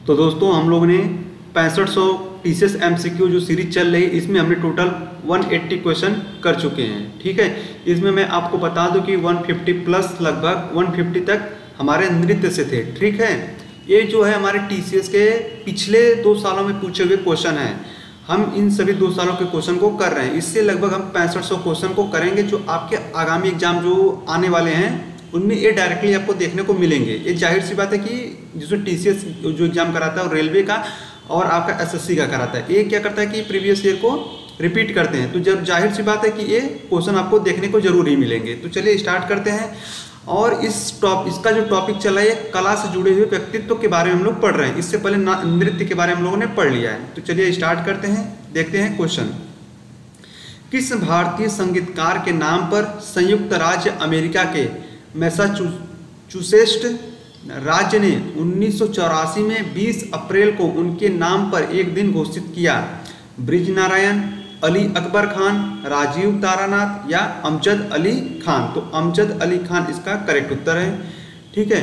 तो दोस्तों हम लोग ने 6500 टीसीएस एमसीक्यू जो सीरीज चल रही है इसमें हमने टोटल 180 क्वेश्चन कर चुके हैं। ठीक है, इसमें मैं आपको बता दूं कि 150 प्लस लगभग 150 तक हमारे नृत्य से थे। ठीक है, ये जो है हमारे टीसीएस के पिछले 2 सालों में पूछे हुए क्वेश्चन हैं। हम इन सभी 2 सालों के क्वेश्चन को कर रहे हैं। इससे लगभग हम 6500 क्वेश्चन को करेंगे जो आपके आगामी एग्जाम जो आने वाले हैं उनमें ये डायरेक्टली आपको देखने को मिलेंगे। ये जाहिर सी बात है कि जिसमें टीसीएस जो एग्जाम कराता है और रेलवे का और आपका एसएससी का कराता है, ये क्या करता है कि प्रीवियस ईयर को रिपीट करते हैं। तो जब जाहिर सी बात है कि ये क्वेश्चन आपको देखने को जरूर ही मिलेंगे। तो चलिए स्टार्ट करते हैं। और इसका जो टॉपिक चला है कला से जुड़े हुए व्यक्तित्व के बारे में हम लोग पढ़ रहे हैं। इससे पहले नृत्य के बारे में हम लोगों ने पढ़ लिया है। तो चलिए स्टार्ट करते हैं, देखते हैं क्वेश्चन। किस भारतीय संगीतकार के नाम पर संयुक्त राज्य अमेरिका के मैसाचुसेट्स राज्य ने 1984 में 20 अप्रैल को उनके नाम पर एक दिन घोषित किया? ब्रिज नारायण, अली अकबर खान, राजीव तारानाथ या अमजद अली खान? तो अमजद अली खान इसका करेक्ट उत्तर है। ठीक है,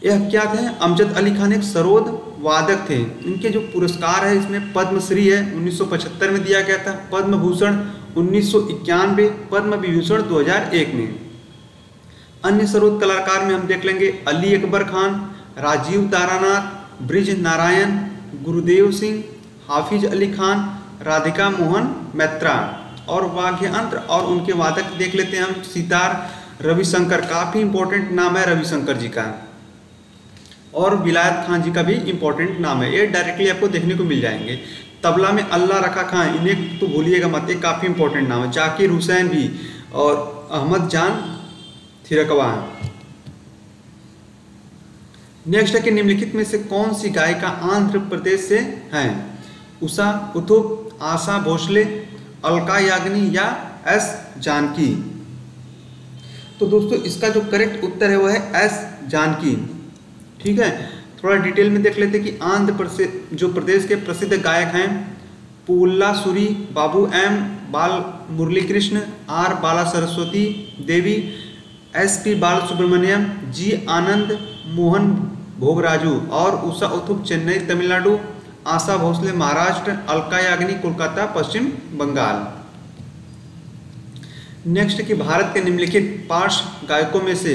यह क्या थे? अमजद अली खान एक सरोद वादक थे। इनके जो पुरस्कार है इसमें पद्मश्री है 1975 में दिया गया था, पद्म भूषण 1991, पद्म विभूषण 2001 में। अन्य सरोद कलाकार में हम देख लेंगे अली अकबर खान, राजीव तारानाथ, ब्रिज नारायण, गुरुदेव सिंह, हाफिज अली खान, राधिका मोहन मैत्रा। और वाद्य यंत्र और उनके वादक देख लेते हैं हम। सितार रविशंकर, काफ़ी इंपॉर्टेंट नाम है रविशंकर जी का। और विलायत खान जी का भी इंपॉर्टेंट नाम है, ये डायरेक्टली आपको देखने को मिल जाएंगे। तबला में अल्लाह रखा खान, इन्हें तो भूलिएगा मत, ये काफ़ी इंपॉर्टेंट नाम है। जाकिर हुसैन भी और अहमद जान थिरकवा। नेक्स्ट है कि निम्नलिखित में से कौन सी गायिका आंध्र प्रदेश से हैं? उषा उत्थुप, आशा भोसले, अलका याग्निक या एस जानकी? तो दोस्तों इसका जो करेक्ट उत्तर है वो है एस जानकी। ठीक है, थोड़ा डिटेल में देख लेते हैं कि आंध्र जो प्रदेश के प्रसिद्ध गायक हैं पुल्ला Suri, Babu M Bal Murali Krishna, R Bala Saraswati Devi, SP Balasubrahmanyam, G Anand Mohan Bhograju. और उषा उत्थुप चेन्नई तमिलनाडु, आशा भोसले महाराष्ट्र, अलका याग्निक कोलकाता पश्चिम बंगाल। नेक्स्ट कि भारत के निम्नलिखित पार्श्व गायकों में से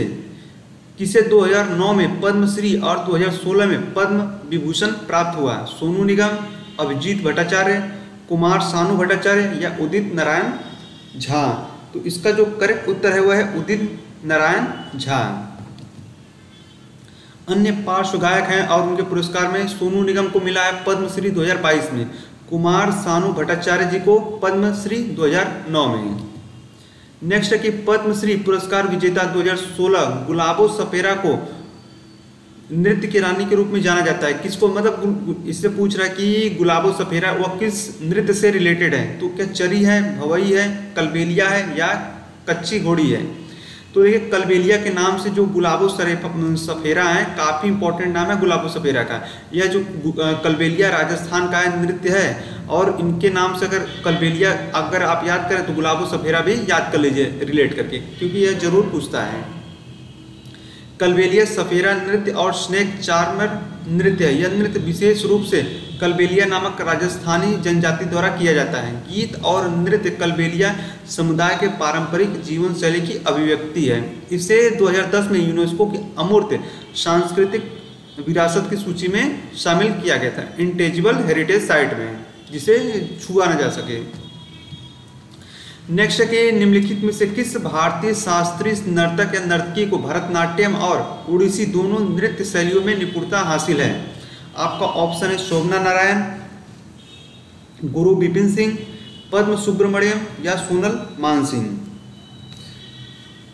किसे 2009 में पद्मश्री और 2016 में पद्म विभूषण प्राप्त हुआ? सोनू निगम, अभिजीत भट्टाचार्य, कुमार सानू भट्टाचार्य या उदित नारायण झा? तो इसका जो करेक्ट उत्तर है वह है उदित नारायण झा। अन्य पार्श्व गायक हैं और उनके पुरस्कार में सोनू निगम को मिला है पद्मश्री 2022 में, कुमार सानू भट्टाचार्य जी को पद्मश्री 2009 में। नेक्स्ट है कि पद्मश्री पुरस्कार विजेता 2016 गुलाबो सपेरा को नृत्य की रानी के रूप में जाना जाता है। किसको, मतलब इससे पूछ रहा है कि गुलाबो सपेरा वह किस नृत्य से रिलेटेड है? तो क्या चरी है, भवई है, कलबेलिया है या कच्ची घोड़ी है? तो देखिए कलबेलिया के नाम से जो गुलाबो सफेरा है, काफ़ी इंपॉर्टेंट नाम है गुलाबो सफेरा का। यह जो कलबेलिया राजस्थान का नृत्य है और इनके नाम से अगर कलबेलिया अगर आप याद करें तो गुलाबो सफेरा भी याद कर लीजिए रिलेट करके, क्योंकि यह जरूर पूछता है। कलबेलिया सफेरा नृत्य और स्नेक चार्मर नृत्य है। यह नृत्य विशेष रूप से कलबेलिया नामक राजस्थानी जनजाति द्वारा किया जाता है। गीत और नृत्य कलबेलिया समुदाय के पारंपरिक जीवन शैली की अभिव्यक्ति है। इसे 2010 में यूनेस्को की अमूर्त सांस्कृतिक विरासत की सूची में शामिल किया गया था, इंटेजिबल हेरिटेज साइट में, जिसे छुआ न जा सके। नेक्स्ट है कि निम्नलिखित में से किस भारतीय शास्त्रीय नर्तक या नर्तकी को भरतनाट्यम और ओडिसी दोनों नृत्य शैलियों में निपुणता हासिल है? आपका ऑप्शन है शोभना नारायण, गुरु बिपिन सिंह, पद्म सुब्रमण्यम या सोनल मानसिंह?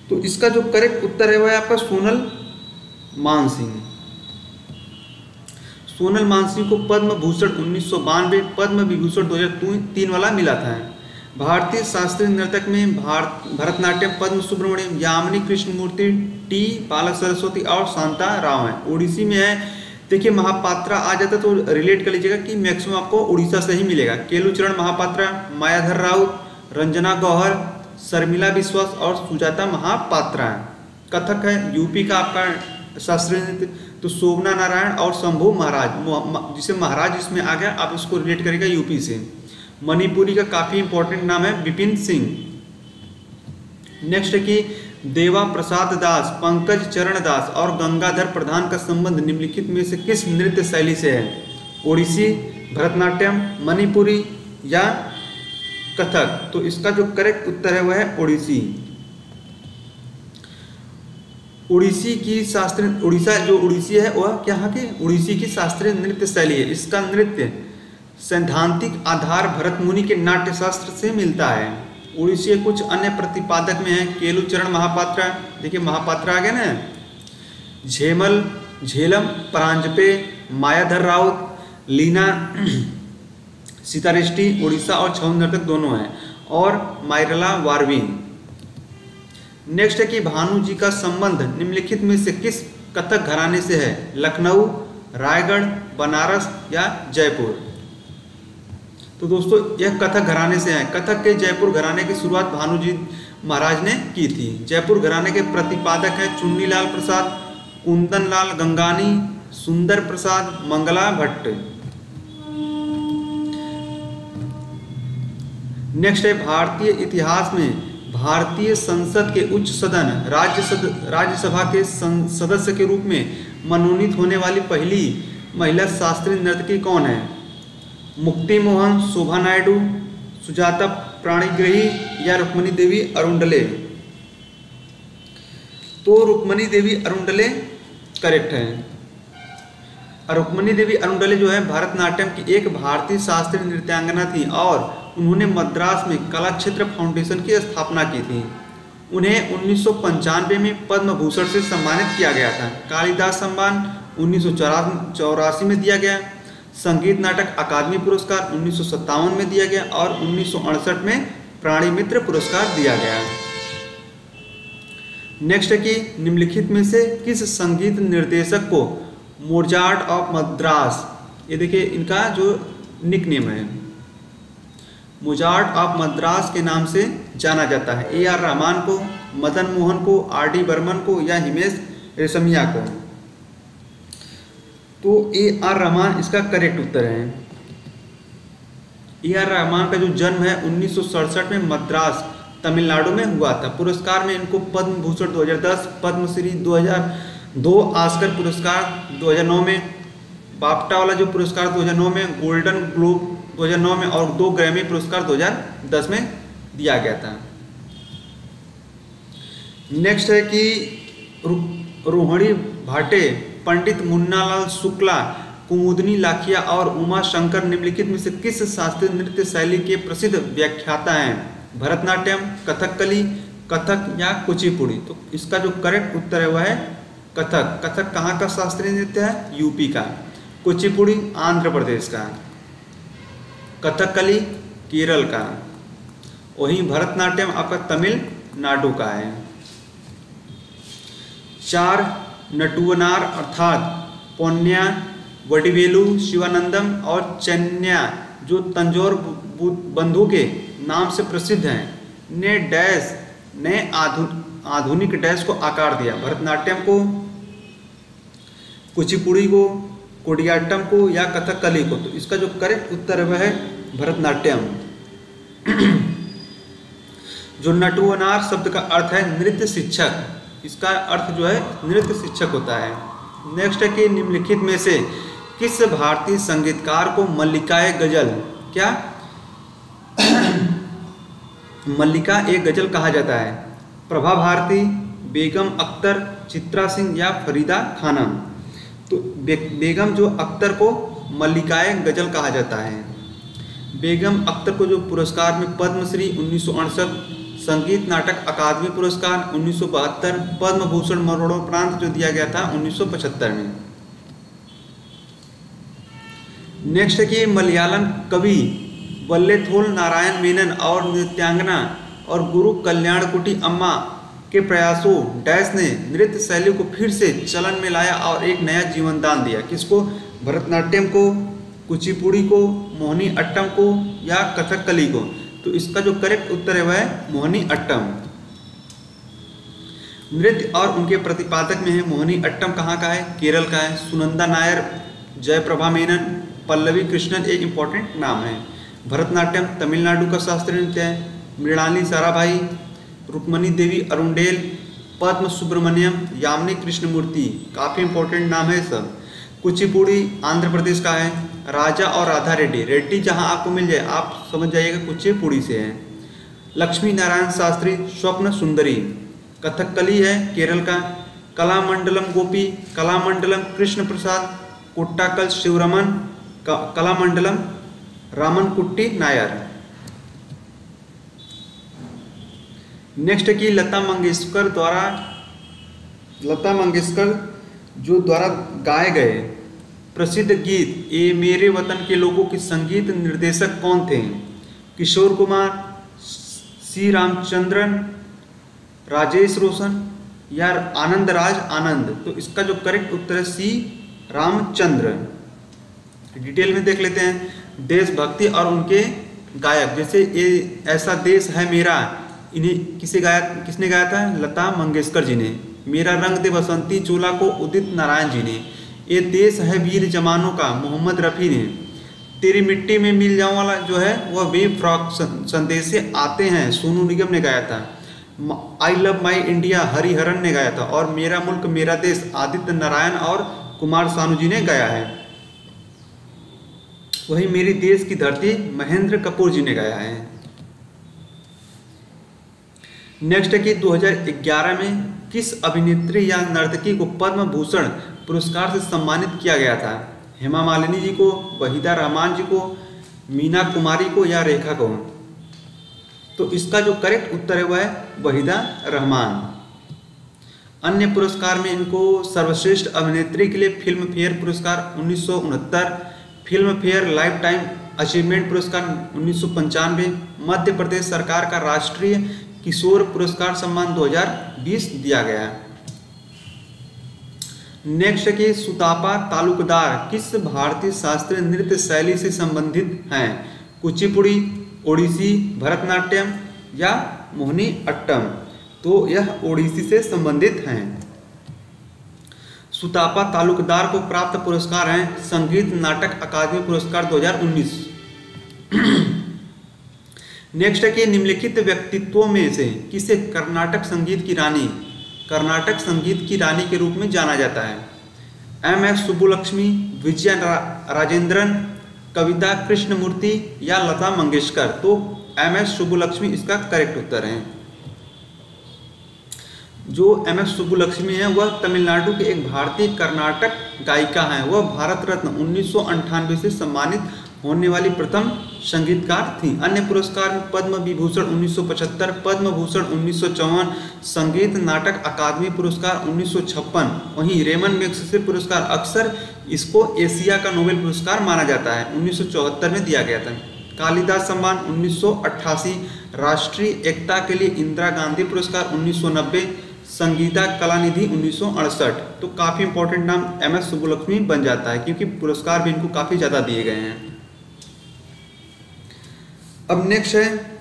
तो इसका जो करेक्ट उत्तर है वह है आपका सोनल मानसिंह। सोनल मानसिंह को पद्म भूषण 1992, पद्म विभूषण 2003 वाला मिला था। भारतीय शास्त्रीय नर्तक में भरतनाट्यम पद्म सुब्रमण्यम, यामिनी कृष्णमूर्ति, टी बाला सरस्वती और शांता राव हैं। ओडिसी में है, देखिए महापात्रा आ जाता तो रिलेट कर लीजिएगा कि मैक्सिमम आपको उड़ीसा से ही मिलेगा। केलुचरण महापात्रा, मायाधर राउत, रंजना गौहर, शर्मिला विश्वास और सुजाता महापात्रा। कथक है यूपी का आपका शास्त्रीय नृत्य। तो शोभना नारायण और शंभू महाराज, जिसे महाराज इसमें आ गया, आप इसको रिलेट करेगा यूपी से। मणिपुरी का काफी इंपॉर्टेंट नाम है विपिन सिंह। नेक्स्ट है कि देवा प्रसाद दास, पंकज चरण दास और गंगाधर प्रधान का संबंध निम्नलिखित में से किस नृत्य शैली से है? ओडिसी, भरतनाट्यम, मणिपुरी या कथक? तो इसका जो करेक्ट उत्तर है वह है ओडिसी। उड़ीसी की शास्त्रीय, उड़ीसा जो उड़ीसी है वह क्या है? उड़ीसी की शास्त्रीय नृत्य शैली है। इसका नृत्य सैद्धांतिक आधार भरत मुनि के नाट्य शास्त्र से मिलता है। उड़ीसी के कुछ अन्य प्रतिपादक में है केलुचरण महापात्रा, देखिए महापात्रा आ गया ना, झेमल, झेलम, परांजपे, मायाधर राउत, लीना सीतारिष्टि उड़ीसा और छऊ नर्तक दोनों हैं, और मायरला वारवी। नेक्स्ट है कि भानु जी का संबंध निम्नलिखित में से किस कथक घराने से है? लखनऊ, रायगढ़, बनारस या जयपुर? तो दोस्तों यह कथक घराने से है। कथक के जयपुर घराने की शुरुआत भानु जी महाराज ने की थी। जयपुर घराने के प्रतिपादक हैं चुन्नीलाल प्रसाद, कुंदन लाल गंगानी, सुंदर प्रसाद, मंगला भट्ट। नेक्स्ट है भारतीय इतिहास में भारतीय संसद के उच्च सदन राज्यसभा के सदस्य के रूप में मनोनीत होने वाली पहली महिला शास्त्रीय नर्तकी कौन है? मुक्ति मोहन, शोभा नायडू, सुजाता प्राणिग्रही या रुक्मणी देवी अरुंडले? तो रुक्मणी देवी अरुंडले करेक्ट है। रुक्मणी देवी अरुंडले जो है भरतनाट्यम की एक भारतीय शास्त्रीय नृत्यांगना थी और उन्होंने मद्रास में कला क्षेत्र फाउंडेशन की स्थापना की थी। उन्हें 1995 में पद्म भूषण से सम्मानित किया गया था। कालिदास सम्मान 1984 में दिया गया। संगीत नाटक अकादमी पुरस्कार 1957 में दिया गया और 1968 में प्राणी मित्र पुरस्कार दिया गया। नेक्स्ट है कि निम्नलिखित में से किस संगीत निर्देशक को मोजार्ट ऑफ मद्रास, ये देखिए इनका जो निकनेम है, मोजार्ट ऑफ मद्रास के नाम से जाना जाता है? ए आर रहमान को, मदन मोहन को, आर डी बर्मन को या हिमेश रेशमिया को? तो ए आर रहमान इसका करेक्ट उत्तर है। ए आर रहमान का जो जन्म है 1967 में मद्रास तमिलनाडु में हुआ था। पुरस्कार में इनको पद्म भूषण 2010, पद्मश्री 2002, ऑस्कर पुरस्कार 2009 में, बाफ्टा वाला जो पुरस्कार 2009 में, गोल्डन ग्लोब 2009 में और 2 ग्रैमी पुरस्कार 2010 में दिया गया था। नेक्स्ट है कि रोहिणी भाटे, पंडित मुन्नालाल शुक्ला, कुमुदनी लाखिया और उमा शंकर निम्नलिखित में से किस शास्त्रीय नृत्य शैली के प्रसिद्ध व्याख्याता हैं? भरतनाट्यम, कथकली, कथक या कुचिपुड़ी? तो इसका जो करेक्ट उत्तर है वह है कथक। कथक कहाँ का शास्त्रीय नृत्य है? यूपी का। कुचिपुड़ी आंध्र प्रदेश का। कथकली केरल का। वहीं भरतनाट्यम आपका तमिलनाडु का है। 4 नटुवनार अर्थात पौन्या, वडिवेलु, शिवानंदम और चन्या जो तंजौर बंधु के नाम से प्रसिद्ध हैं ने आधुनिक डैश को आकार दिया? भरतनाट्यम को, कुचिपुड़ी को, कोडियाट्टम को या कथकली को? तो इसका जो करेक्ट उत्तर है है भरतनाट्यम। जो नटुवनार शब्द का अर्थ है नृत्य शिक्षक, इसका अर्थ जो है नृत्य शिक्षक होता है। नेक्स्ट है कि निम्नलिखित में से किस भारतीय संगीतकार को मल्लिकाए गजल, क्या मल्लिका एक गजल कहा जाता है? प्रभा भारती, बेगम अख्तर, चित्रा सिंह या फरीदा खानम? तो बेगम जो अख्तर को मल्लिकाए गजल कहा जाता है। बेगम अख्तर को जो पुरस्कार में पद्मश्री 1968, संगीत नाटक अकादमी पुरस्कार 1972, पद्म भूषण मरणोपरांत जो दिया गया था 1975 में। नेक्स्ट है कि मलयालम कवि वल्लेथोल नारायण मेनन और नृत्यांगना और गुरु कल्याणकुटी अम्मा के प्रयासों डैश ने नृत्य शैली को फिर से चलन में लाया और एक नया जीवन दान दिया? किसको? भरतनाट्यम को, कुचिपुड़ी को, मोहिनी अट्टम को या कथकली को? तो इसका जो करेक्ट उत्तर है वह है मोहिनी अट्टम। नृत्य और उनके प्रतिपादक में है मोहिनी अट्टम कहाँ का है, केरल का है। सुनंदा नायर, जयप्रभा मेनन, पल्लवी कृष्णन एक इम्पॉर्टेंट नाम है। भरतनाट्यम तमिलनाडु का शास्त्रीय नृत्य है। मृणाली साराभाई, रुक्मणी देवी अरुंडेल, पद्म सुब्रमण्यम, यामिनी कृष्णमूर्ति, काफ़ी इंपॉर्टेंट नाम है सब। कुचिपुड़ी आंध्र प्रदेश का है। राजा और राधा रेड्डी, रेड्डी जहां आपको मिल जाए आप समझ जाइएगा कुचिपुड़ी से है। लक्ष्मी नारायण शास्त्री, स्वप्न सुंदरी, कथकली है केरल का। कलामंडलम गोपी, कलामंडलम कृष्ण प्रसाद, कुट्टाकल शिवरमन, कलामंडलम रामन कुट्टी नायर। नेक्स्ट की लता मंगेशकर द्वारा गाए गए प्रसिद्ध गीत ए मेरे वतन के लोगों के संगीत निर्देशक कौन थे? किशोर कुमार, सी रामचंद्रन, राजेश रोशन या आनंद राज आनंद। तो इसका जो करेक्ट उत्तर है सी रामचंद्र। डिटेल में देख लेते हैं। देशभक्ति और उनके गायक, जैसे ये ऐसा देश है मेरा, इन्हें किसने गाया था? लता मंगेशकर जी ने। मेरा रंग दे बसंती चोला को उदित नारायण जी ने। ये देश है वीर जवानों का, मोहम्मद रफ़ी ने। तेरी मिट्टी में मिल जाऊं वाला जो है वह वे फ्रॉक संदेश से आते हैं, सोनू निगम ने गाया था। I love my India Hariharan ने गाया था। और मेरा मुल्क मेरा देश आदित्य नारायण और कुमार सानू जी ने गाया है। वही मेरी देश की धरती महेंद्र कपूर जी ने गाया है। नेक्स्ट है कि 2011 में किस अभिनेत्री या नर्तकी को पद्म भूषण पुरस्कार से सम्मानित किया गया था? हेमा मालिनी जी को, वहीदा रहमान जी को, मीना कुमारी को या रेखा को? तो इसका जो करेक्ट उत्तर है वह है वहीदा रहमान। अन्य पुरस्कार में इनको सर्वश्रेष्ठ अभिनेत्री के लिए फिल्म फेयर पुरस्कार 1969, film fair life time achievement पुरस्कार 1995, मध्य प्रदेश सरकार का राष्ट्रीय किशोर पुरस्कार सम्मान 2020 दिया गया। नेक्स्ट की सुतापा तालुकदार किस भारतीय शास्त्रीय नृत्य शैली से संबंधित हैं? कुचिपुड़ी, ओडिसी, भरतनाट्यम या मोहिनी अट्टम? तो यह ओडिसी से संबंधित हैं। सुतापा तालुकदार को प्राप्त पुरस्कार हैं संगीत नाटक अकादमी पुरस्कार 2019। नेक्स्ट है कि निम्नलिखित व्यक्तित्वों में से किसे कर्नाटक संगीत की रानी के रूप में जाना जाता है? MS सुब्बुलक्ष्मी, विजया राजेंद्रन, कविता कृष्णमूर्ति या लता मंगेशकर? तो MS सुब्बुलक्ष्मी इसका करेक्ट उत्तर है। जो MS सुब्बुलक्ष्मी है वह तमिलनाडु के एक भारतीय कर्नाटक गायिका हैं। वह भारत रत्न 1998 से सम्मानित होने वाली प्रथम संगीतकार थी। अन्य पुरस्कार में पद्म विभूषण 1975, पद्म भूषण 1954, संगीत नाटक अकादमी पुरस्कार 1956। वहीं रेमन मैग्सेसे पुरस्कार अक्सर इसको एशिया का नोबेल पुरस्कार माना जाता है, 1974 में दिया गया था। कालिदास सम्मान 1988, राष्ट्रीय एकता के लिए इंदिरा गांधी पुरस्कार 1990, संगीता कलानिधि 1968। तो काफ़ी इंपॉर्टेंट नाम MS सुब्बुलक्ष्मी बन जाता है क्योंकि पुरस्कार भी इनको काफ़ी ज़्यादा दिए गए हैं। अब नेक्स्ट है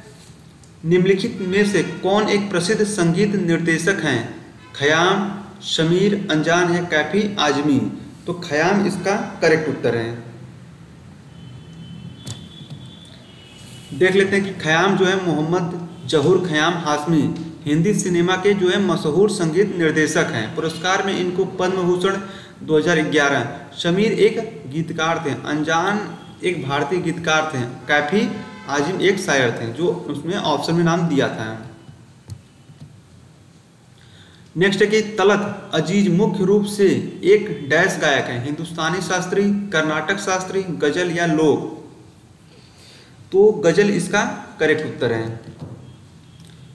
निम्नलिखित में से कौन एक प्रसिद्ध संगीत निर्देशक हैं? खयाम, शमीर, अनजान या कैफी आजमी? तो खयाम इसका करेक्ट उत्तर है। देख लेते हैं कि खयाम जो है मोहम्मद जहूर खयाम हाशमी हिंदी सिनेमा के जो है मशहूर संगीत निर्देशक हैं। पुरस्कार में इनको पद्म भूषण 2011, शमीर एक गीतकार थे, अनजान एक भारतीय गीतकार थे, कैफी आजिम एक शायर थे, जो उसमें ऑप्शन में नाम दिया था। नेक्स्ट है कि तलत अजीज मुख्य रूप से एक डैश गायक है? हिंदुस्तानी शास्त्रीय, कर्नाटक शास्त्रीय, गजल या लोक? तो गजल इसका करेक्ट उत्तर है।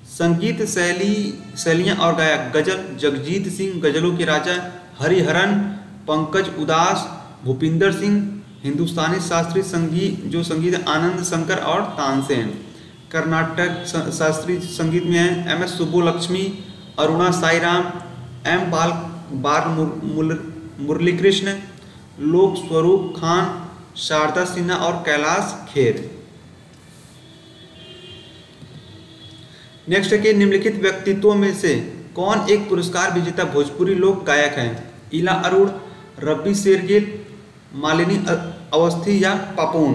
संगीत शैलियाँ और गायक गजल जगजीत सिंह, गजलों के राजा हरिहरन, पंकज उदास, भूपिंदर सिंह। हिंदुस्तानी शास्त्रीय संगीत आनंद शंकर और तानसेन। कर्नाटक शास्त्रीय संगीत में है MS सुब्बुलक्ष्मी, अरुणा साईराम, M बाल मुरलीकृष्ण, लोक स्वरूप खान, शारदा सिन्हा और कैलाश खेर। नेक्स्ट है कि निम्नलिखित व्यक्तित्वों में से कौन एक पुरस्कार विजेता भोजपुरी लोक गायक हैं? इला अरुण, रवि शेरगिल, मालिनी अवस्थी या पापोन?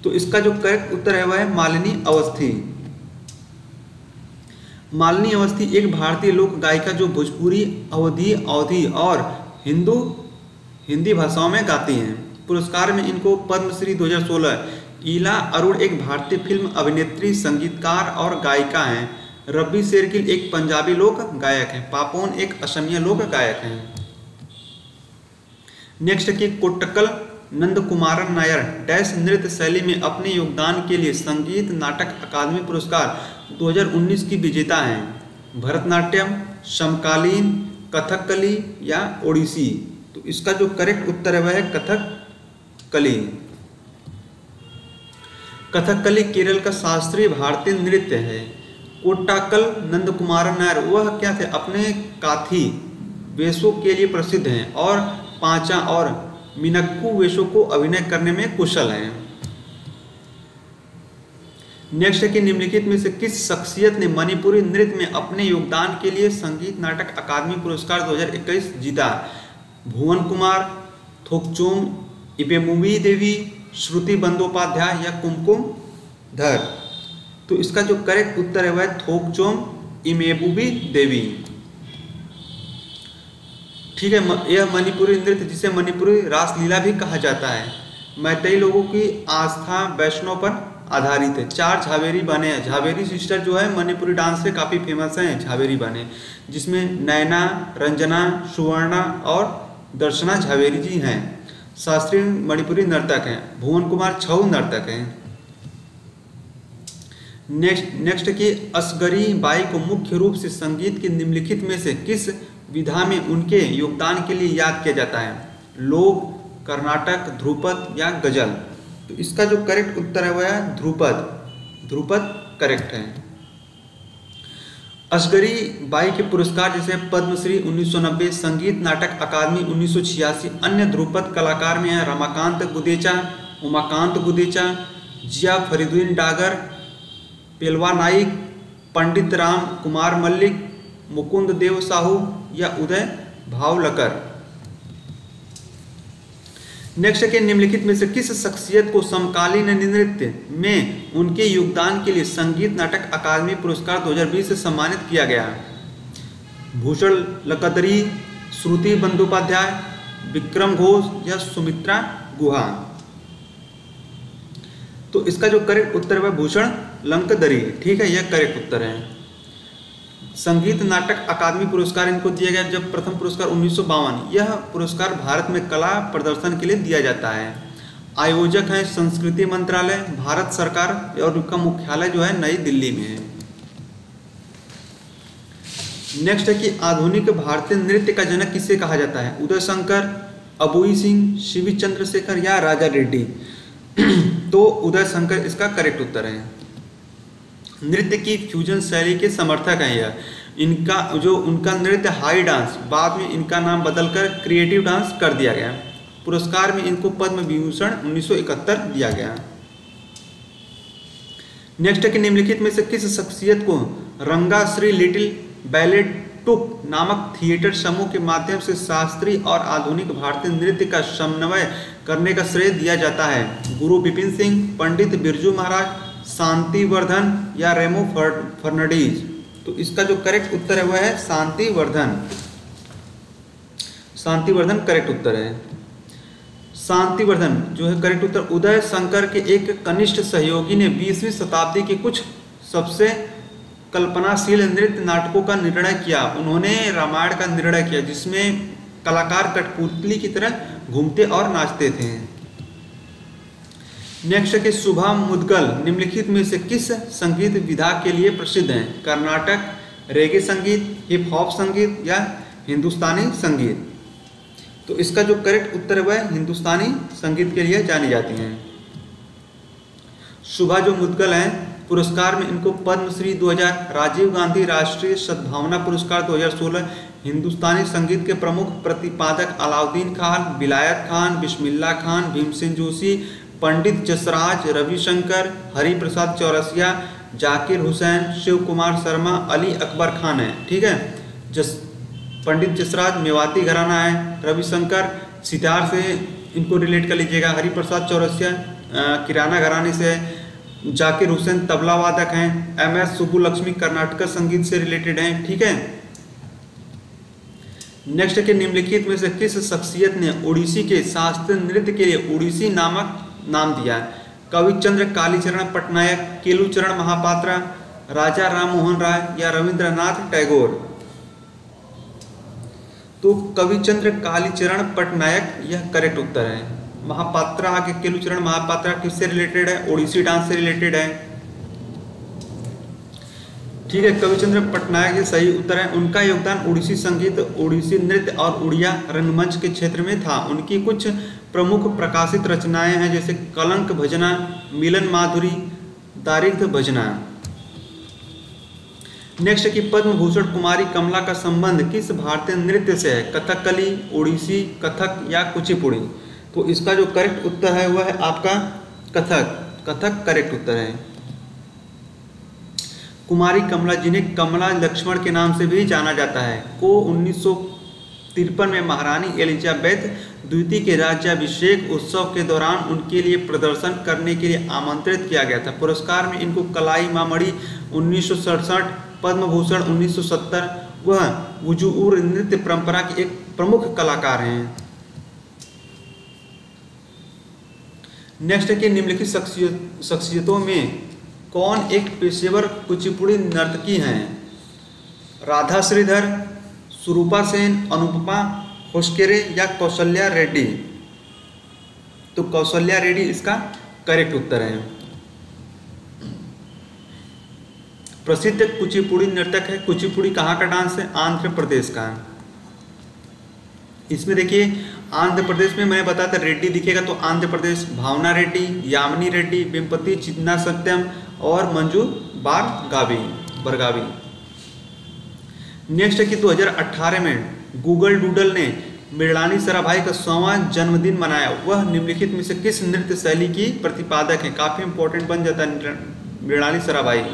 तो इसका जो करेक्ट उत्तर है वह है मालिनी अवस्थी। मालिनी अवस्थी एक भारतीय लोक गायिका जो भोजपुरी, अवधी और हिंदी भाषाओं में गाती हैं। पुरस्कार में इनको पद्मश्री 2016। इला अरुण एक भारतीय फिल्म अभिनेत्री, संगीतकार और गायिका हैं। रवि शेरगिल एक पंजाबी लोक गायक हैं। पापोन एक असमिया लोक गायक हैं। नेक्स्ट की कोट्टकल नंदकुमारन नायर डैश नृत्य शैली में अपने योगदान के लिए संगीत नाटक अकादमी पुरस्कार 2019 की विजेता हैं। भरतनाट्यम, समकालीन, कथकली या ओडिसी? तो इसका जो करेक्ट उत्तर है वह है कथकली। कथकली केरल का शास्त्रीय भारतीय नृत्य है। कोट्टाकल नंदकुमारन नायर वह क्या थे? अपने काथी वेशों के लिए प्रसिद्ध हैं और पांचा और मिनक्कू वेशों को अभिनय करने में कुशल हैं। नेक्स्ट है कि निम्नलिखित में से किस शख्सियत ने मणिपुरी नृत्य में अपने योगदान के लिए संगीत नाटक अकादमी पुरस्कार 2021 जीता? भुवन कुमार, थोकचोम इपेमुबी देवी, श्रुति बंदोपाध्याय या कुमकुम धर? तो इसका जो करेक्ट उत्तर है वह थोकचोम इमेबुबी देवी। ठीक है, यह मणिपुरी नृत्य जिसे मणिपुरी रासलीला भी कहा जाता है, मैतेई लोगों की आस्था वैष्णव पर आधारित है। 4 झावेरी बने हैं। झावेरी सिस्टर जो है मणिपुरी डांस से काफ़ी फेमस हैं, झावेरी बने, जिसमें नैना, रंजना, सुवर्णा और दर्शना झावेरी जी हैं। शास्त्रीय मणिपुरी नर्तक हैं। भुवन कुमार छऊ नर्तक हैं। नेक्स्ट की असगरी बाई को मुख्य रूप से संगीत की निम्नलिखित में से किस विधा में उनके योगदान के लिए याद किया जाता है? लोक, कर्नाटक, ध्रुपद या गजल? तो इसका जो करेक्ट उत्तर है वह है ध्रुपद। ध्रुपद करेक्ट है। असगरी बाई के पुरस्कार जैसे पद्मश्री 1990, संगीत नाटक अकादमी 1986, अन्य ध्रुपद कलाकार में है रमाकांत गुदेचा, उमाकांत गुदेचा, जिया फरीदुद्दीन डागर, पेलवा नाइक, पंडित राम कुमार मल्लिक, मुकुंद देव साहू या उदय भावलकर? नेक्स्ट के निम्नलिखित में से किस शख्सियत को समकालीन नृत्य में उनके योगदान के लिए संगीत नाटक अकादमी पुरस्कार 2020 से सम्मानित किया गया? भूषण लकदरी, श्रुति बंदोपाध्याय, विक्रम घोष या सुमित्रा गुहा? तो इसका जो करेक्ट उत्तर है भूषण लंकदरी। ठीक है, यह करेक्ट उत्तर है। संगीत नाटक अकादमी पुरस्कार इनको दिया गया जब प्रथम पुरस्कार 1952। यह पुरस्कार भारत में कला प्रदर्शन के लिए दिया जाता है। आयोजक हैं संस्कृति मंत्रालय, भारत सरकार और उनका मुख्यालय जो है नई दिल्ली में है। नेक्स्ट है कि आधुनिक भारतीय नृत्य का जनक किसे कहा जाता है? उदय शंकर, अबुई सिंह, शिवी चंद्रशेखर या राजा रेड्डी? तो उदय शंकर इसका करेक्ट उत्तर है। नृत्य की फ्यूजन शैली के समर्थक हैं यह। उनका नृत्य हाई डांस, बाद में इनका नाम बदलकर क्रिएटिव डांस कर दिया गया। पुरस्कार में इनको पद्म विभूषण 1971 दिया गया। नेक्स्ट है कि निम्नलिखित में से किस शख्सियत को रंगा श्री लिटिल बैले टुप नामक थिएटर समूह के माध्यम से शास्त्रीय और आधुनिक भारतीय नृत्य का समन्वय करने का श्रेय दिया जाता है? गुरु विपिन सिंह, पंडित बिरजू महाराज, शांति वर्धन या रेमो फर्नांडीज? तो इसका जो करेक्ट उत्तर है वह है शांति वर्धन। शांति वर्धन करेक्ट उत्तर है। शांति वर्धन जो है करेक्ट उत्तर। उदय शंकर के एक कनिष्ठ सहयोगी ने 20वीं शताब्दी के कुछ सबसे कल्पनाशील नृत्य नाटकों का निर्णय किया। उन्होंने रामायण का निर्णय किया जिसमें कलाकार कठपुतली की तरह घूमते और नाचते थे। नेक्स्ट है कि शुभा मुदगल निम्नलिखित में से किस संगीत विधा के लिए प्रसिद्ध हैं? कर्नाटक, रेगे संगीत, हिप हॉप संगीत या हिंदुस्तानी संगीत? तो इसका जो करेक्ट उत्तर है वह हिंदुस्तानी संगीत के लिए जानी जाती हैं। शुभा जो मुदगल हैं, पुरस्कार में इनको पद्मश्री 2000, राजीव गांधी राष्ट्रीय सद्भावना पुरस्कार 2016, हिंदुस्तानी संगीत के प्रमुख प्रतिपादक अलाउद्दीन खान, विलायत खान, बिस्मिल्लाह खान, भीमसेन जोशी, पंडित जसराज, रविशंकर, हरिप्रसाद चौरसिया, जाकिर हुसैन, शिव कुमार शर्मा, अली अकबर खान है। ठीक है, पंडित जसराज मेवाती घराना है, रविशंकर सितार से इनको रिलेट कर लीजिएगा, हरिप्रसाद चौरसिया किराना घराने से है, जाकिर हुसैन तबला वादक हैं, MS सुब्बुलक्ष्मी कर्नाटक संगीत से रिलेटेड हैं। ठीक है, नेक्स्ट के निम्नलिखित में से किस शख्सियत ने ओडिसी के शास्त्रीय नृत्य के लिए ओडिसी नामक नाम दिया? कविचंद्र कालीचरण पटनायक, केलुचरण महापात्रा, राजा राम मोहन राय या रविंद्रनाथ टैगोर? तो कविचंद्र कालीचरण पटनायक यह करेक्ट उत्तर है। महापात्रा आगे केलुचरण महापात्रा किससे रिलेटेड है? ओडिसी डांस से रिलेटेड है। ठीक है, कविचंद्र पटनायक ये सही उत्तर है। उनका योगदान ओडिसी संगीत, ओडिसी नृत्य और उड़िया रंगमंच के क्षेत्र में था। उनकी कुछ प्रमुख प्रकाशित रचनाएं हैं जैसे कलंक भजना, मिलन माधुरी, दारिद्र्य भजना। नेक्स्ट कि पद्म भूषण कुमारी कमला का संबंध किस भारतीय नृत्य से है? कथकली, ओडिसी, कथक या कुचिपुड़ी? तो इसका जो करेक्ट उत्तर है वह है आपका कथक। कथक करेक्ट उत्तर है। कुमारी कमला, जिन्हें कमला लक्ष्मण के नाम से भी जाना जाता है, को 1953 में महारानी एलिजाबेथ द्वितीय के राज्याभिषेक उत्सव के दौरान उनके लिए प्रदर्शन करने के लिए आमंत्रित किया गया था। पुरस्कार में इनको कलाई मामड़ी 1967, पद्म भूषण 1970। वह वुजुउर नृत्य परंपरा के एक प्रमुख कलाकार हैं। नेक्स्ट के निम्नलिखित शख्सियतों में कौन एक पेशेवर कुचिपुड़ी नर्तकी हैं? राधा श्रीधर, सुरूपा सेन, अनुपमा होस्केरे या कौशल्या रेड्डी? तो कौशल्या रेड्डी इसका करेक्ट उत्तर है। प्रसिद्ध कुचिपुड़ी नर्तक है। कुचिपुड़ी कहाँ का डांस है? आंध्र प्रदेश का। इसमें देखिए आंध्र प्रदेश में मैंने बताया था रेड्डी दिखेगा, तो आंध्र प्रदेश भावना रेड्डी, यामिनी रेड्डी, वेम्पति चिन्ना सत्यम और मंजू बरगावी। नेक्स्ट है कि 2018 में गूगल डूडल ने मृणाली साराभाई का 100वां जन्मदिन मनाया। वह निम्नलिखित में से किस नृत्य शैली की प्रतिपादक है? काफी इंपॉर्टेंट बन जाता है। मृणाली साराभाई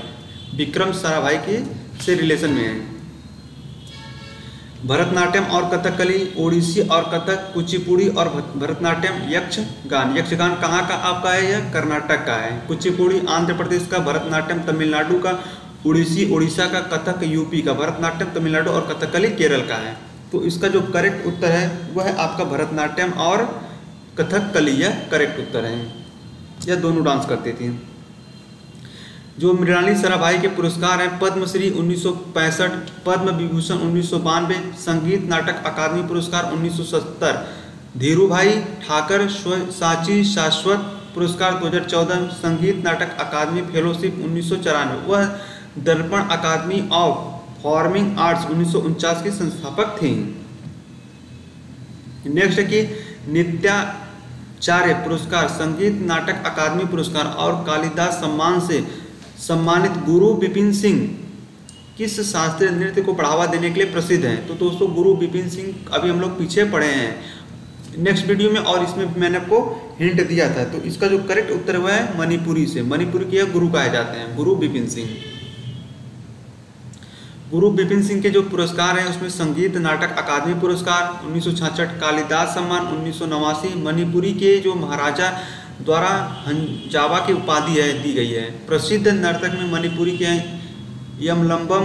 विक्रम साराभाई के से रिलेशन में है। भरतनाट्यम और कथकली, ओडिसी और कथक, कुचिपुड़ी और भरतनाट्यम, यक्षगान। यक्षगान कहाँ का आपका है? यह कर्नाटक का है। कुचिपुड़ी आंध्र प्रदेश का, भरतनाट्यम तमिलनाडु का, ओडिसी उड़ीसा का, कथक यूपी का, भरतनाट्यम तमिलनाडु और कथकली केरल का है। तो इसका जो करेक्ट उत्तर है वह है आपका भरतनाट्यम और कथकली, यह करेक्ट उत्तर है। यह दोनों डांस करती थी। जो मृणाली साराभाई के पुरस्कार हैं पद्मश्री 1965, पद्म विभूषण 1992, संगीत नाटक अकादमी पुरस्कार 1970, धीरूभाई ठाकर साची शाश्वत पुरस्कार 2014, संगीत नाटक अकादमी फेलोशिप 1994। वह दर्पण अकादमी ऑफ परफॉर्मिंग आर्ट्स 1949 की संस्थापक थी। नेक्स्ट है कि नित्याचार्य पुरस्कार, संगीत नाटक अकादमी पुरस्कार और कालिदास सम्मान से सम्मानित गुरु विपिन सिंह किस शास्त्रीय नृत्य को बढ़ावा देने के लिए प्रसिद्ध हैं? तो दोस्तों गुरु विपिन सिंह अभी हम लोग पीछे पढ़े हैं नेक्स्ट वीडियो में, और इसमें मैंने आपको हिंट दिया था। तो इसका जो करेक्ट उत्तर हुआ है मणिपुरी से। मणिपुरी के गुरु कहे जाते हैं, गुरु विपिन सिंह। गुरु विपिन सिंह के जो पुरस्कार हैं उसमें संगीत नाटक अकादमी पुरस्कार 1966, कालिदास सम्मान 1989, मणिपुरी के जो महाराजा द्वारा हंजावा की उपाधि है दी गई है। प्रसिद्ध नर्तक में मणिपुरी के हैं यमलंबम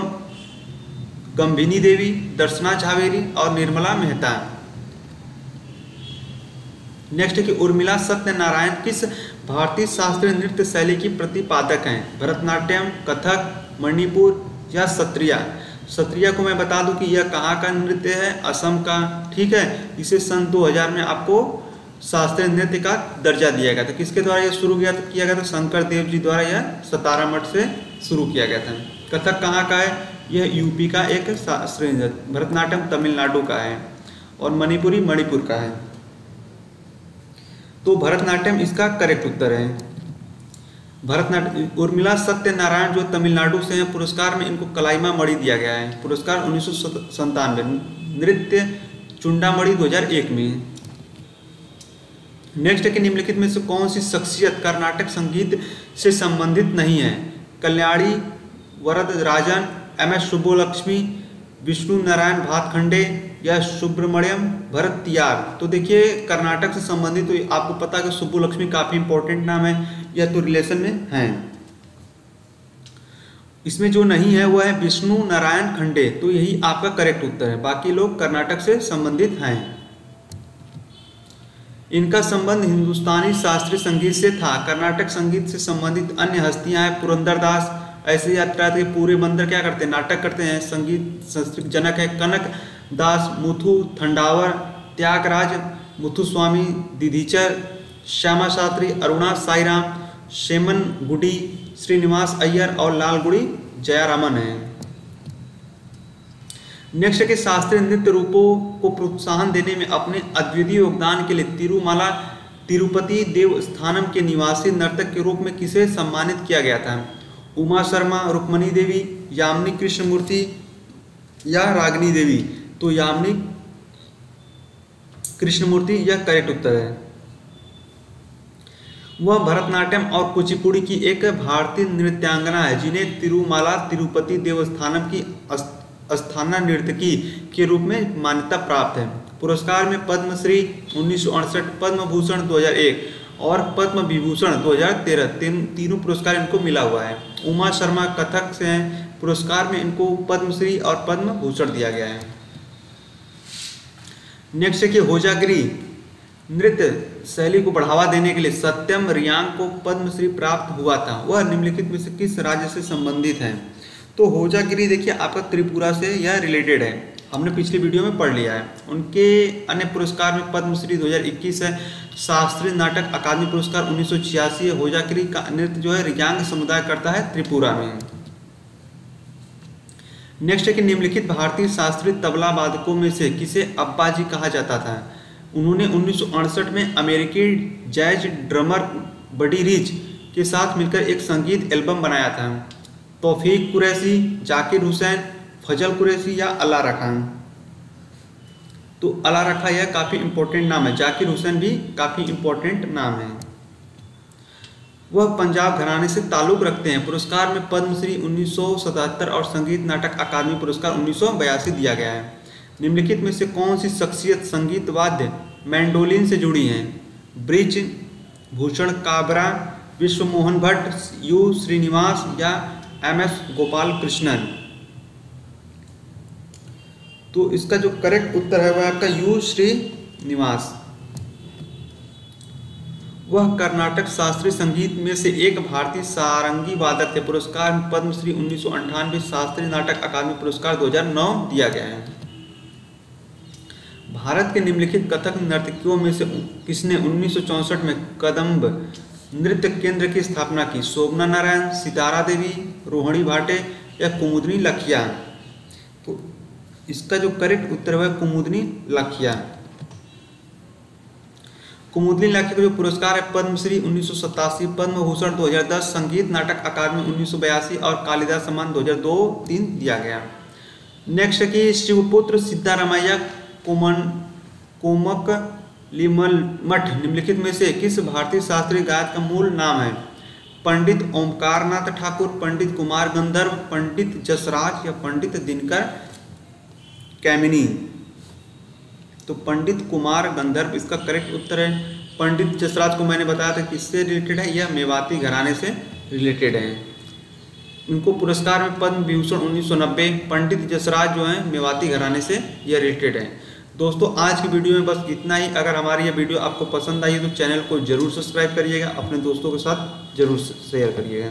गंभिनी देवी, दर्शना झावेरी और निर्मला मेहता। नेक्स्ट है कि उर्मिला सत्यनारायण किस भारतीय शास्त्रीय नृत्य शैली की प्रतिपादक हैं? भरतनाट्यम, कथक, मणिपुर या सत्रिया? सत्रिया को मैं बता दूं कि यह कहाँ का नृत्य है? असम का। ठीक है, इसे सन 2000 में आपको शास्त्रीय नृत्य का दर्जा दिया गया था। किसके द्वारा यह शुरू किया गया था? शंकर देव जी द्वारा यह सतारा मठ से शुरू किया गया था। कथक कहाँ का है? यह यूपी का एक शास्त्रीय नृत्य। भरतनाट्यम तमिलनाडु का है और मणिपुरी मणिपुर का है। तो भरतनाट्यम इसका करेक्ट उत्तर है। भरतनाट्यम उर्मिला सत्यनारायण जो तमिलनाडु से हैं, पुरस्कार में इनको कलाइमा मणि दिया गया है। पुरस्कार 1997, नृत्य चुंडामणि 2001 में। नेक्स्ट है कि निम्नलिखित में से कौन सी शख्सियत कर्नाटक संगीत से संबंधित नहीं है? कल्याणी वरदराजन, MS सुब्बुलक्ष्मी, विष्णु नारायण भातखंडे या सुब्रमण्यम भरतियार। तो देखिए कर्नाटक से संबंधित तो आपको पता है कि सुब्बुलक्ष्मी काफी इंपॉर्टेंट नाम है, यह तो रिलेशन में है। इसमें जो नहीं है वो है विष्णु नारायण खंडे, तो यही आपका करेक्ट उत्तर है। बाकी लोग कर्नाटक से संबंधित हैं। इनका संबंध हिंदुस्तानी शास्त्रीय संगीत से था। कर्नाटक संगीत से संबंधित अन्य हस्तियां हैं पुरंदरदास, ऐसे यात्रा के पूरे बंदर क्या करते हैं, नाटक करते हैं। संगीत संस्कृत जनक है कनक दास, मुथु थंडावर, त्यागराज मुथुस्वामी दीधीचर, श्यामा शास्त्री, अरुणा साईराम, शेमन गुडी, श्रीनिवास अय्यर और लालगुड़ी जयारामन है। नेक्स्ट के शास्त्रीय नृत्य रूपों को प्रोत्साहन देने में अपने अद्वितीय योगदान के लिए तिरुमाला तिरुपति देवस्थानम के निवासी नर्तक के रूप में किसे सम्मानित किया गया था? उमा शर्मा, रुक्मणी देवी, यामिनी कृष्णमूर्ति या रागिनी देवी। तो यामिनी कृष्णमूर्ति यह करेक्ट उत्तर है। वह भरतनाट्यम और कुचिपुड़ी की एक भारतीय नृत्यांगना है जिन्हें तिरुमाला तिरुपति देवस्थानम की स्थाना नर्तकी के रूप में मान्यता प्राप्त है। पुरस्कार में पद्मश्री 1968, पद्म भूषण 2001 और पद्म विभूषण 2013 तीनों पुरस्कार इनको मिला हुआ है। उमा शर्मा कथक से हैं, पुरस्कार में इनको पद्मश्री और पद्म भूषण दिया गया है। नेक्स्ट है कि होजागिरी नृत्य शैली को बढ़ावा देने के लिए सत्यम रियांग को पद्मश्री प्राप्त हुआ था। वह निम्नलिखित में से किस राज्य से संबंधित है? तो होजागिरी देखिए आपका त्रिपुरा से यह रिलेटेड है, हमने पिछली वीडियो में पढ़ लिया है। उनके अन्य पुरस्कार में पद्मश्री 2021 है, शास्त्रीय नाटक अकादमी पुरस्कार 1986 है। होजागिरी का नृत्य जो है रियांग समुदाय करता है त्रिपुरा में। नेक्स्ट है कि निम्नलिखित भारतीय शास्त्रीय तबला वादकों में से किसे अब्बा जी कहा जाता था? उन्होंने 1968 में अमेरिकी जैज ड्रमर बडी रिच के साथ मिलकर एक संगीत एल्बम बनाया था। तौफीक कुरैशी, जाकिर हुसैन, फजल कुरैशी या अल्लाह रखा। तो अल्लाह रखा यह काफ़ी इंपॉर्टेंट नाम है, जाकिर हुसैन भी काफ़ी इंपॉर्टेंट नाम है। वह पंजाब घराने से ताल्लुक़ रखते हैं। पुरस्कार में पद्मश्री 1977 और संगीत नाटक अकादमी पुरस्कार 1982 दिया गया है। निम्नलिखित में से कौन सी शख्सियत संगीत वाद्य मैंडोलिन से जुड़ी हैं? ब्रिज भूषण काबरा, विश्व मोहन भट्ट, यू श्रीनिवास या MS गोपाल कृष्णन। तो इसका जो करेक्ट उत्तर है वह आपका यू श्रीनिवास। वह कर्नाटक शास्त्रीय संगीत में से एक भारतीय सारंगी वादक थे। पुरस्कार में पद्मश्री 1998, शास्त्रीय नाटक अकादमी पुरस्कार 2009 दिया गया है। भारत के निम्नलिखित कथक नर्तकियों में से किसने 1964 में कदम्ब नृत्य केंद्र की स्थापना की? शोभना नारायण, सितारा देवी, रोहिणी भाटे या कुमुदनी लखिया। तो इसका जो करेक्ट उत्तर है कुमुदनी लखिया। कुमुदनी लखिया का जो पुरस्कार है पद्मश्री 1987, पद्म भूषण 2010, संगीत नाटक अकादमी 1982 और कालिदास सम्मान 2002-3 दिया गया। नेक्स्ट है कि शिवपुत्र सिद्धारामैया कोमक लिमल मठ निम्नलिखित में से किस भारतीय शास्त्रीय गायक का मूल नाम है? पंडित ओमकारनाथ ठाकुर, पंडित कुमार गंधर्व, पंडित जसराज या पंडित दिनकर कैमिनी। तो पंडित कुमार गंधर्व इसका करेक्ट उत्तर है। पंडित जसराज को मैंने बताया था किससे रिलेटेड है, यह मेवाती घराने से रिलेटेड है। इनको पुरस्कार में पद्म विभूषण 1990, पंडित जसराज जो है मेवाती घराने से यह रिलेटेड है। दोस्तों आज की वीडियो में बस इतना ही। अगर हमारी यह वीडियो आपको पसंद आई तो चैनल को जरूर सब्सक्राइब करिएगा, अपने दोस्तों के साथ जरूर शेयर करिएगा।